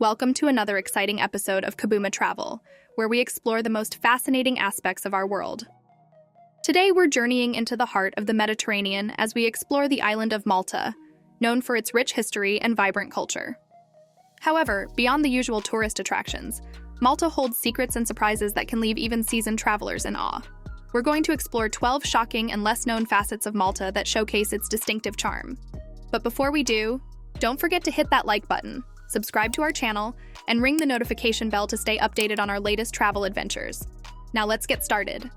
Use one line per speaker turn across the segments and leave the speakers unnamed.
Welcome to another exciting episode of Kabuma Travel, where we explore the most fascinating aspects of our world. Today we're journeying into the heart of the Mediterranean as we explore the island of Malta, known for its rich history and vibrant culture. However, beyond the usual tourist attractions, Malta holds secrets and surprises that can leave even seasoned travelers in awe. We're going to explore 12 shocking and less-known facets of Malta that showcase its distinctive charm. But before we do, don't forget to hit that like button, subscribe to our channel, and ring the notification bell to stay updated on our latest travel adventures. Now let's get started.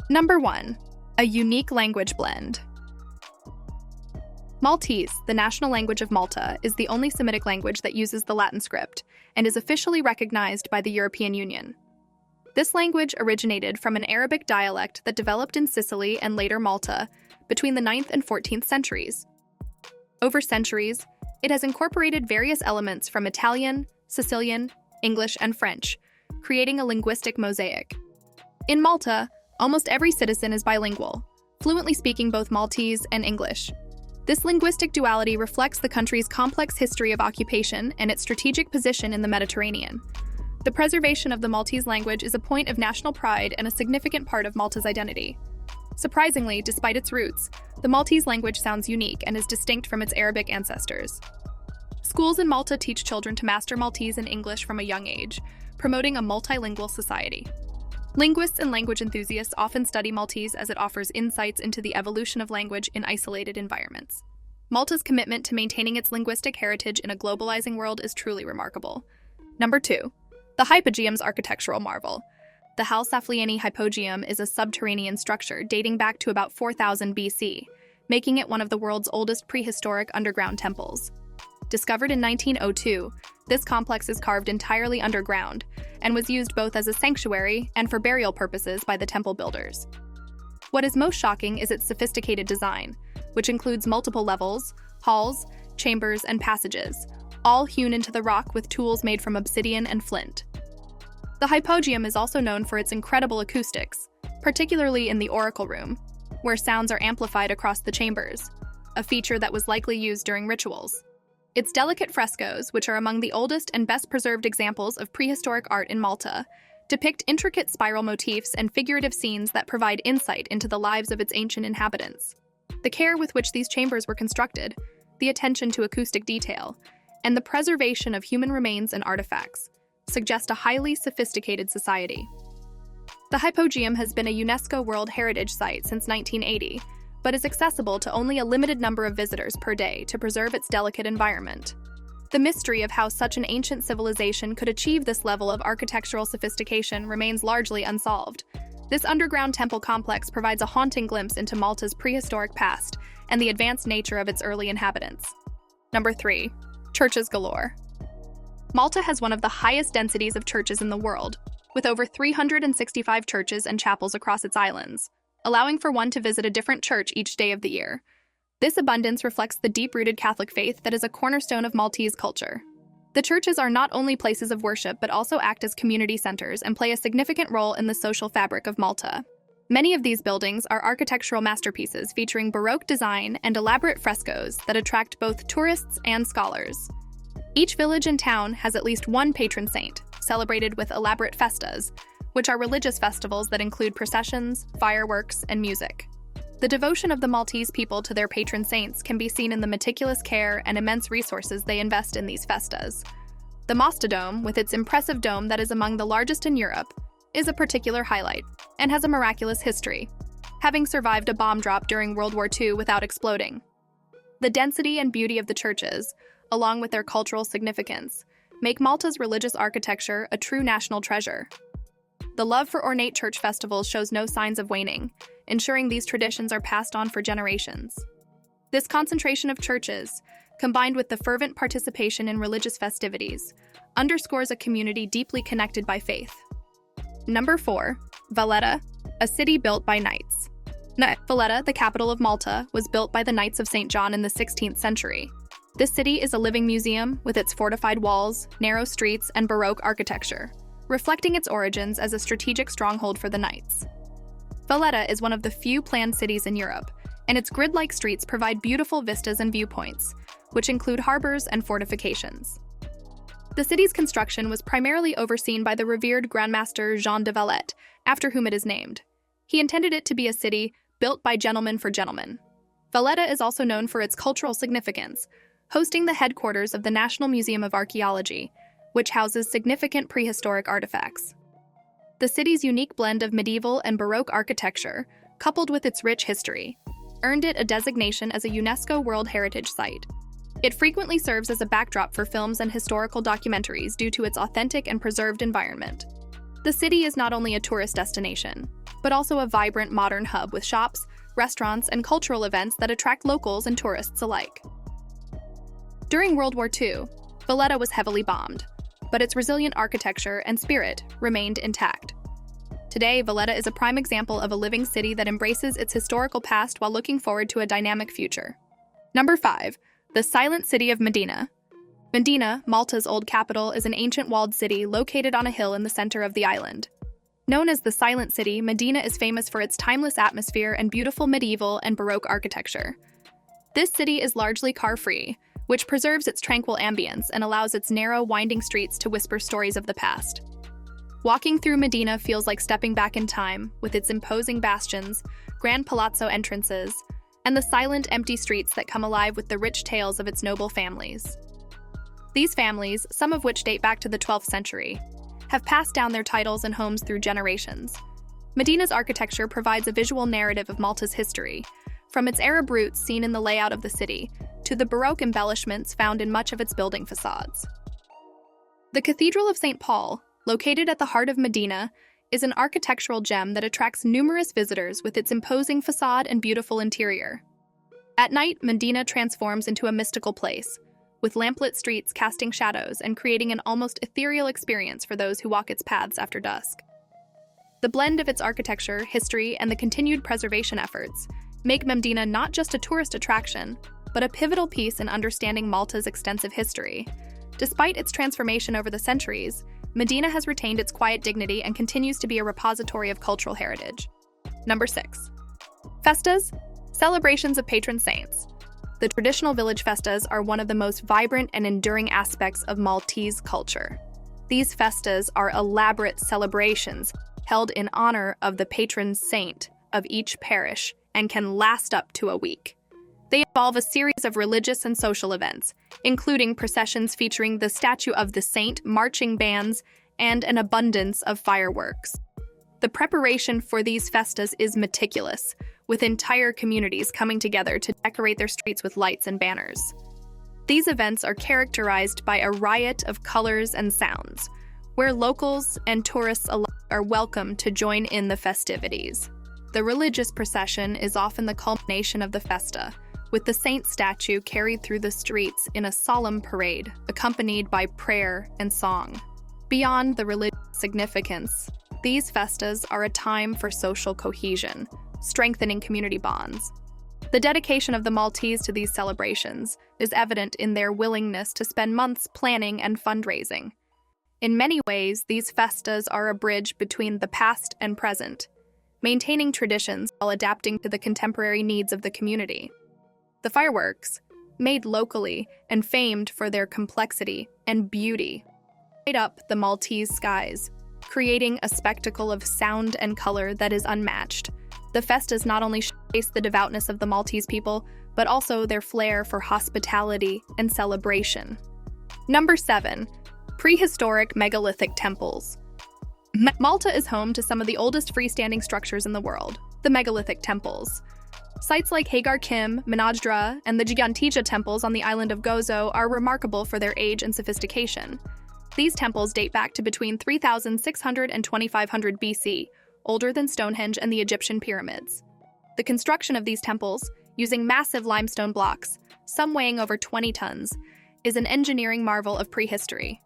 Number 1. A unique language blend. Maltese, the national language of Malta, is the only Semitic language that uses the Latin script and is officially recognized by the European Union. This language originated from an Arabic dialect that developed in Sicily and later Malta between the 9th and 14th centuries. Over centuries, it has incorporated various elements from Italian, Sicilian, English, and French, creating a linguistic mosaic. In Malta, almost every citizen is bilingual, fluently speaking both Maltese and English. This linguistic duality reflects the country's complex history of occupation and its strategic position in the Mediterranean. The preservation of the Maltese language is a point of national pride and a significant part of Malta's identity. Surprisingly, despite its roots, the Maltese language sounds unique and is distinct from its Arabic ancestors. Schools in Malta teach children to master Maltese and English from a young age, promoting a multilingual society. Linguists and language enthusiasts often study Maltese as it offers insights into the evolution of language in isolated environments. Malta's commitment to maintaining its linguistic heritage in a globalizing world is truly remarkable. Number 2. The Hypogeum's architectural marvel. The Hal Saflieni Hypogeum is a subterranean structure dating back to about 4000 BC, making it one of the world's oldest prehistoric underground temples. Discovered in 1902, this complex is carved entirely underground and was used both as a sanctuary and for burial purposes by the temple builders. What is most shocking is its sophisticated design, which includes multiple levels, halls, chambers, and passages, all hewn into the rock with tools made from obsidian and flint. The Hypogeum is also known for its incredible acoustics, particularly in the oracle room, where sounds are amplified across the chambers, a feature that was likely used during rituals. Its delicate frescoes, which are among the oldest and best-preserved examples of prehistoric art in Malta, depict intricate spiral motifs and figurative scenes that provide insight into the lives of its ancient inhabitants. The care with which these chambers were constructed, the attention to acoustic detail, and the preservation of human remains and artifacts suggest a highly sophisticated society. The Hypogeum has been a UNESCO World Heritage Site since 1980, but is accessible to only a limited number of visitors per day to preserve its delicate environment. The mystery of how such an ancient civilization could achieve this level of architectural sophistication remains largely unsolved. This underground temple complex provides a haunting glimpse into Malta's prehistoric past and the advanced nature of its early inhabitants. Number 3. Churches galore. Malta has one of the highest densities of churches in the world, with over 365 churches and chapels across its islands, allowing for one to visit a different church each day of the year. This abundance reflects the deep-rooted Catholic faith that is a cornerstone of Maltese culture. The churches are not only places of worship but also act as community centers and play a significant role in the social fabric of Malta. Many of these buildings are architectural masterpieces featuring Baroque design and elaborate frescoes that attract both tourists and scholars. Each village and town has at least one patron saint, celebrated with elaborate festas, which are religious festivals that include processions, fireworks, and music. The devotion of the Maltese people to their patron saints can be seen in the meticulous care and immense resources they invest in these festas. The Mastodome, with its impressive dome that is among the largest in Europe, is a particular highlight and has a miraculous history, having survived a bomb drop during World War II without exploding. The density and beauty of the churches, along with their cultural significance, make Malta's religious architecture a true national treasure. The love for ornate church festivals shows no signs of waning, ensuring these traditions are passed on for generations. This concentration of churches, combined with the fervent participation in religious festivities, underscores a community deeply connected by faith. Number 4. Valletta, a city built by knights. Valletta, the capital of Malta, was built by the Knights of St. John in the 16th century. This city is a living museum with its fortified walls, narrow streets, and Baroque architecture, reflecting its origins as a strategic stronghold for the Knights. Valletta is one of the few planned cities in Europe, and its grid-like streets provide beautiful vistas and viewpoints, which include harbors and fortifications. The city's construction was primarily overseen by the revered Grandmaster Jean de Valette, after whom it is named. He intended it to be a city built by gentlemen for gentlemen. Valletta is also known for its cultural significance, hosting the headquarters of the National Museum of Archaeology, which houses significant prehistoric artifacts. The city's unique blend of medieval and Baroque architecture, coupled with its rich history, earned it a designation as a UNESCO World Heritage Site. It frequently serves as a backdrop for films and historical documentaries due to its authentic and preserved environment. The city is not only a tourist destination, but also a vibrant modern hub with shops, restaurants, and cultural events that attract locals and tourists alike. During World War II, Valletta was heavily bombed, but its resilient architecture and spirit remained intact. Today, Valletta is a prime example of a living city that embraces its historical past while looking forward to a dynamic future. Number 5. The Silent City of Medina. Medina, Malta's old capital, is an ancient walled city located on a hill in the center of the island. Known as the Silent City, Medina is famous for its timeless atmosphere and beautiful medieval and Baroque architecture. This city is largely car-free, which preserves its tranquil ambience and allows its narrow, winding streets to whisper stories of the past. Walking through Medina feels like stepping back in time, with its imposing bastions, grand palazzo entrances, and the silent, empty streets that come alive with the rich tales of its noble families. These families, some of which date back to the 12th century, have passed down their titles and homes through generations. Medina's architecture provides a visual narrative of Malta's history, from its Arab roots seen in the layout of the city to the Baroque embellishments found in much of its building facades. The Cathedral of St. Paul, located at the heart of Medina, is an architectural gem that attracts numerous visitors with its imposing facade and beautiful interior. At night, Medina transforms into a mystical place, with lamplit streets casting shadows and creating an almost ethereal experience for those who walk its paths after dusk. The blend of its architecture, history, and the continued preservation efforts make Medina not just a tourist attraction, but a pivotal piece in understanding Malta's extensive history. Despite its transformation over the centuries, Medina has retained its quiet dignity and continues to be a repository of cultural heritage. Number 6. Festas, celebrations of patron saints. The traditional village festas are one of the most vibrant and enduring aspects of Maltese culture. These festas are elaborate celebrations held in honor of the patron saint of each parish and can last up to a week. They involve a series of religious and social events, including processions featuring the statue of the saint, marching bands, and an abundance of fireworks. The preparation for these festas is meticulous, with entire communities coming together to decorate their streets with lights and banners. These events are characterized by a riot of colors and sounds, where locals and tourists alike are welcome to join in the festivities. The religious procession is often the culmination of the festa, with the saint statue carried through the streets in a solemn parade, accompanied by prayer and song. Beyond the religious significance, these festas are a time for social cohesion, strengthening community bonds. The dedication of the Maltese to these celebrations is evident in their willingness to spend months planning and fundraising. In many ways, these festas are a bridge between the past and present, maintaining traditions while adapting to the contemporary needs of the community. The fireworks, made locally and famed for their complexity and beauty, light up the Maltese skies, creating a spectacle of sound and color that is unmatched. The festas not only showcase the devoutness of the Maltese people, but also their flair for hospitality and celebration. Number 7. Prehistoric Megalithic temples. Malta is home to some of the oldest freestanding structures in the world, the megalithic temples. Sites like Hagar Kim, Menajdra, and the Gigantija temples on the island of Gozo are remarkable for their age and sophistication. These temples date back to between 3,600 and 2,500 BC, older than Stonehenge and the Egyptian pyramids. The construction of these temples, using massive limestone blocks, some weighing over 20 tons, is an engineering marvel of prehistory.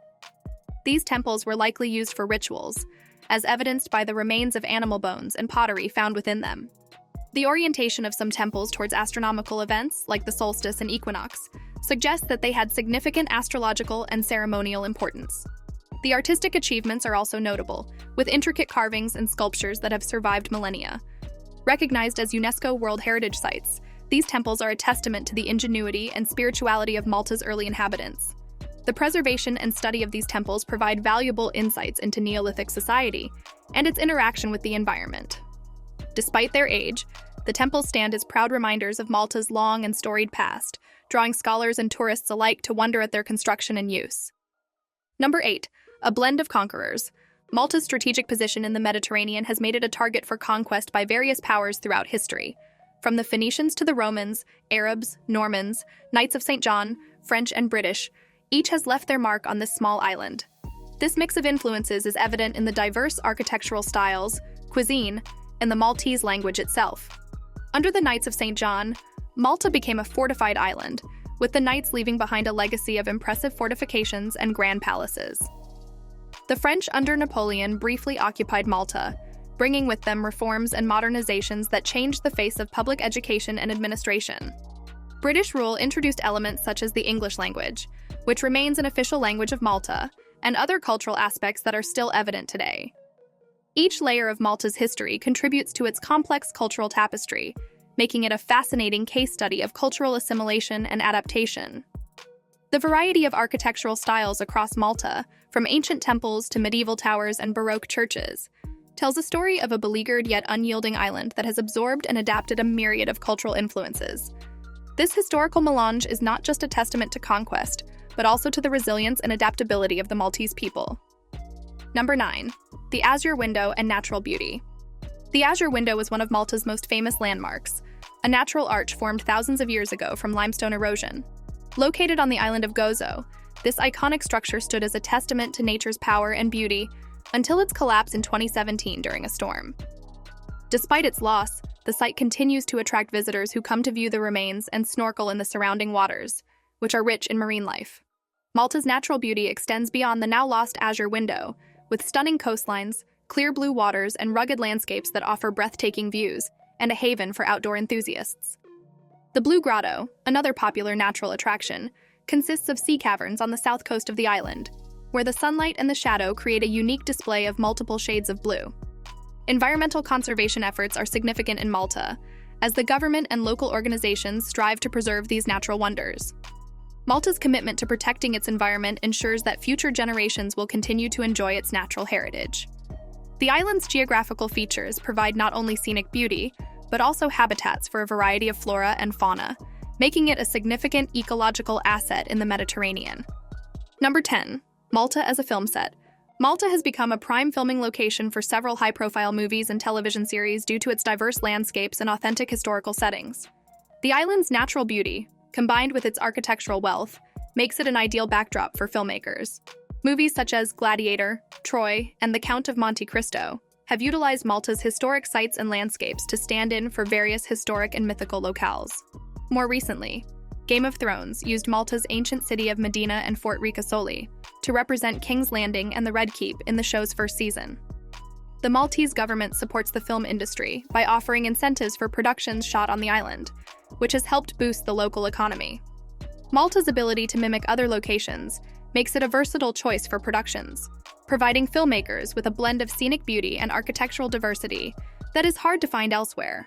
These temples were likely used for rituals, as evidenced by the remains of animal bones and pottery found within them. The orientation of some temples towards astronomical events, like the solstice and equinox, suggests that they had significant astrological and ceremonial importance. The artistic achievements are also notable, with intricate carvings and sculptures that have survived millennia. Recognized as UNESCO World Heritage Sites, these temples are a testament to the ingenuity and spirituality of Malta's early inhabitants. The preservation and study of these temples provide valuable insights into Neolithic society and its interaction with the environment. Despite their age, the temples stand as proud reminders of Malta's long and storied past, drawing scholars and tourists alike to wonder at their construction and use. Number 8. A blend of conquerors. Malta's strategic position in the Mediterranean has made it a target for conquest by various powers throughout history. From the Phoenicians to the Romans, Arabs, Normans, Knights of St. John, French and British, each has left their mark on this small island. This mix of influences is evident in the diverse architectural styles, cuisine, and the Maltese language itself. Under the Knights of St. John, Malta became a fortified island, with the knights leaving behind a legacy of impressive fortifications and grand palaces. The French under Napoleon briefly occupied Malta, bringing with them reforms and modernizations that changed the face of public education and administration. British rule introduced elements such as the English language, which remains an official language of Malta, and other cultural aspects that are still evident today. Each layer of Malta's history contributes to its complex cultural tapestry, making it a fascinating case study of cultural assimilation and adaptation. The variety of architectural styles across Malta, from ancient temples to medieval towers and Baroque churches, tells a story of a beleaguered yet unyielding island that has absorbed and adapted a myriad of cultural influences. This historical melange is not just a testament to conquest, but also to the resilience and adaptability of the Maltese people. Number 9. The Azure Window and Natural Beauty. The Azure Window is one of Malta's most famous landmarks, a natural arch formed thousands of years ago from limestone erosion. Located on the island of Gozo, this iconic structure stood as a testament to nature's power and beauty until its collapse in 2017 during a storm. Despite its loss, the site continues to attract visitors who come to view the remains and snorkel in the surrounding waters, which are rich in marine life. Malta's natural beauty extends beyond the now-lost Azure Window, with stunning coastlines, clear blue waters, and rugged landscapes that offer breathtaking views and a haven for outdoor enthusiasts. The Blue Grotto, another popular natural attraction, consists of sea caverns on the south coast of the island, where the sunlight and the shadow create a unique display of multiple shades of blue. Environmental conservation efforts are significant in Malta, as the government and local organizations strive to preserve these natural wonders. Malta's commitment to protecting its environment ensures that future generations will continue to enjoy its natural heritage. The island's geographical features provide not only scenic beauty, but also habitats for a variety of flora and fauna, making it a significant ecological asset in the Mediterranean. Number 10. Malta as a film set. Malta has become a prime filming location for several high-profile movies and television series due to its diverse landscapes and authentic historical settings. The island's natural beauty, combined with its architectural wealth, makes it an ideal backdrop for filmmakers. Movies such as Gladiator, Troy, and The Count of Monte Cristo have utilized Malta's historic sites and landscapes to stand in for various historic and mythical locales. More recently, Game of Thrones used Malta's ancient city of Medina and Fort Ricasoli to represent King's Landing and the Red Keep in the show's first season. The Maltese government supports the film industry by offering incentives for productions shot on the island, which has helped boost the local economy. Malta's ability to mimic other locations makes it a versatile choice for productions, providing filmmakers with a blend of scenic beauty and architectural diversity that is hard to find elsewhere.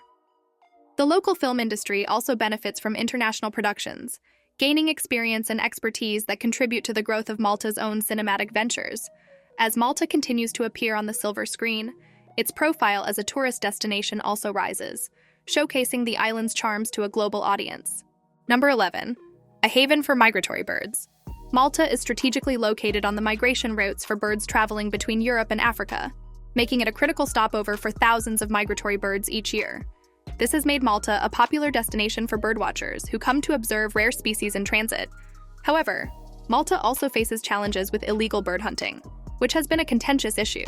The local film industry also benefits from international productions, gaining experience and expertise that contribute to the growth of Malta's own cinematic ventures. As Malta continues to appear on the silver screen, its profile as a tourist destination also rises, showcasing the island's charms to a global audience. Number 11. A haven for migratory birds. Malta is strategically located on the migration routes for birds traveling between Europe and Africa, making it a critical stopover for thousands of migratory birds each year. This has made Malta a popular destination for birdwatchers who come to observe rare species in transit. However, Malta also faces challenges with illegal bird hunting, which has been a contentious issue,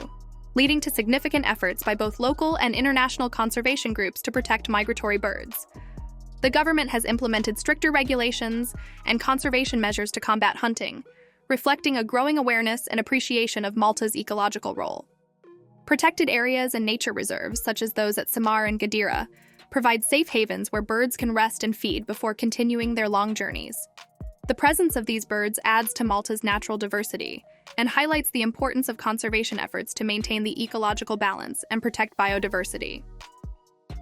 leading to significant efforts by both local and international conservation groups to protect migratory birds. The government has implemented stricter regulations and conservation measures to combat hunting, reflecting a growing awareness and appreciation of Malta's ecological role. Protected areas and nature reserves, such as those at Samar and Gadira, provide safe havens where birds can rest and feed before continuing their long journeys. The presence of these birds adds to Malta's natural diversity and highlights the importance of conservation efforts to maintain the ecological balance and protect biodiversity.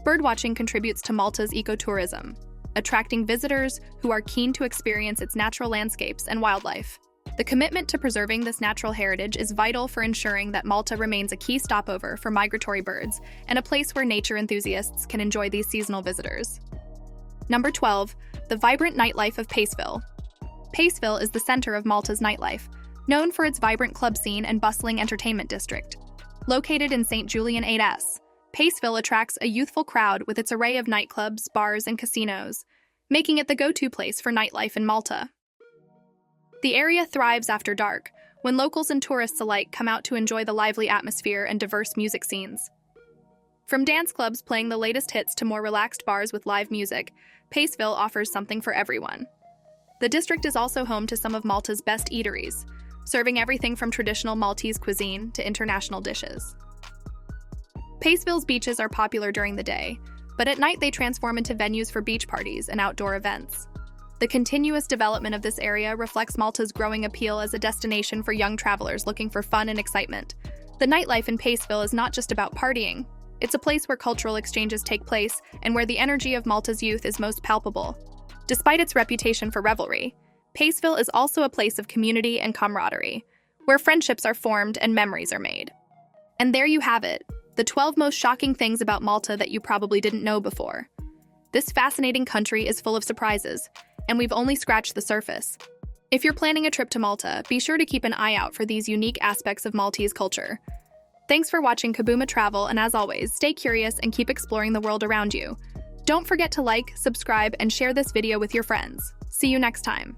Birdwatching contributes to Malta's ecotourism, attracting visitors who are keen to experience its natural landscapes and wildlife. The commitment to preserving this natural heritage is vital for ensuring that Malta remains a key stopover for migratory birds and a place where nature enthusiasts can enjoy these seasonal visitors. Number 12, the vibrant nightlife of Paceville. Paceville is the center of Malta's nightlife, known for its vibrant club scene and bustling entertainment district. Located in St. Julian 8S, Paceville attracts a youthful crowd with its array of nightclubs, bars, and casinos, making it the go-to place for nightlife in Malta. The area thrives after dark, when locals and tourists alike come out to enjoy the lively atmosphere and diverse music scenes. From dance clubs playing the latest hits to more relaxed bars with live music, Paceville offers something for everyone. The district is also home to some of Malta's best eateries, serving everything from traditional Maltese cuisine to international dishes. Paceville's beaches are popular during the day, but at night they transform into venues for beach parties and outdoor events. The continuous development of this area reflects Malta's growing appeal as a destination for young travelers looking for fun and excitement. The nightlife in Paceville is not just about partying. It's a place where cultural exchanges take place and where the energy of Malta's youth is most palpable. Despite its reputation for revelry, Paceville is also a place of community and camaraderie, where friendships are formed and memories are made. And there you have it, the 12 most shocking things about Malta that you probably didn't know before. This fascinating country is full of surprises, and we've only scratched the surface. If you're planning a trip to Malta, be sure to keep an eye out for these unique aspects of Maltese culture. Thanks for watching Kabooma Travel, and as always, stay curious and keep exploring the world around you. Don't forget to like, subscribe, and share this video with your friends. See you next time.